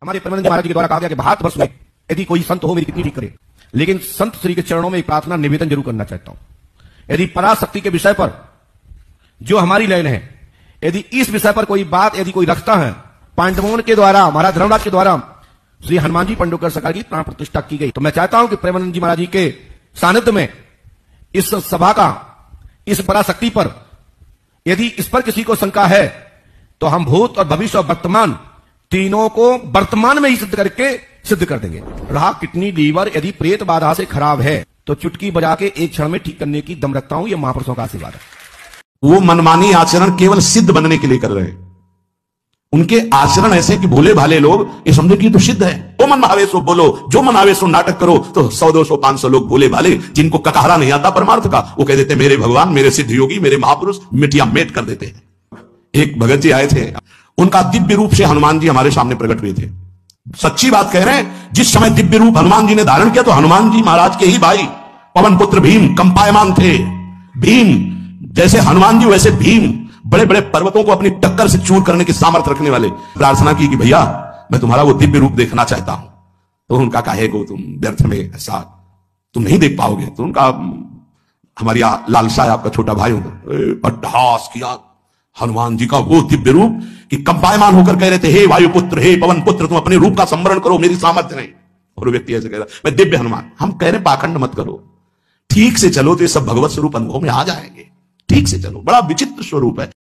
हमारे प्रेमानंद महाराज जी के द्वारा कहा गया कि भारतवर्ष में यदि कोई संत हो मेरी कितनी ठीक करे, लेकिन संत श्री के चरणों में एक प्रार्थना निवेदन जरूर करना चाहता हूं। यदि पराशक्ति के विषय पर जो हमारी लाइन है, यदि इस विषय पर कोई बात यदि कोई रखता है, पांडवों के द्वारा महाराज धर्मराज के द्वारा श्री हनुमान जी पंडोकर सरकार की प्राण प्रतिष्ठा की गई, तो मैं चाहता हूं कि प्रेमानंद जी महाराज जी के सानिध्य में इस सभा का इस पराशक्ति पर यदि इस पर किसी को शंका है तो हम भूत और भविष्य और वर्तमान तीनों को वर्तमान में ही सिद्ध कर देंगे। रहा किडनी लीवर यदि प्रेत बाधा से खराब है तो चुटकी बजा के एक क्षण में ठीक करने की दम रखता हूं। यह महापुरुषों का आशीर्वाद है। वो मनमानी आचरण केवल सिद्ध बनने के लिए कर रहे हैं। उनके आचरण ऐसे कि भोले भाले लोग ये समझे कि तो सिद्ध है, वो मन आवे सो बोलो, जो मन आवे सो नाटक करो। तो 100 200 500 लोग भोले भाले जिनको ककहरा नहीं आता परमार्थ का, वो कह देते मेरे भगवान, मेरे सिद्ध योगी, मेरे महापुरुष, मिटिया मेट कर देते हैं। एक भगत जी आए थे, उनका दिव्य रूप से हनुमान जी हमारे सामने प्रकट हुए थे। सच्ची बात कह रहे हैं, जिस समय दिव्य रूप हनुमान जी ने धारण किया तो हनुमान जी महाराज के ही भाई पवन पुत्र भीम कंपायमान थे। भीम जैसे हनुमान जी वैसे भीम बड़े बड़े पर्वतों को अपनी टक्कर से चूर करने की सामर्थ्य रखने वाले। प्रार्थना की कि भैया मैं तुम्हारा वो दिव्य रूप देखना चाहता हूं। तो उनका कहे को तुम व्यर्थ में ऐसा तुम नहीं देख पाओगे। तो उनका हमारी लालसा है, आपका छोटा भाई हूं। अट्टहास किया हनुमान जी का वो दिव्य रूप कि कंपायमान होकर कह रहे थे, हे वायुपुत्र, हे पवन पुत्र, तुम अपने रूप का स्मरण करो, मेरी सामर्थ्य नहीं। और व्यक्ति ऐसे कह रहा मैं दिव्य हनुमान। हम कह रहे पाखंड मत करो, ठीक से चलो तो ये सब भगवत स्वरूप अनुभव में आ जाएंगे। ठीक से चलो, बड़ा विचित्र स्वरूप है।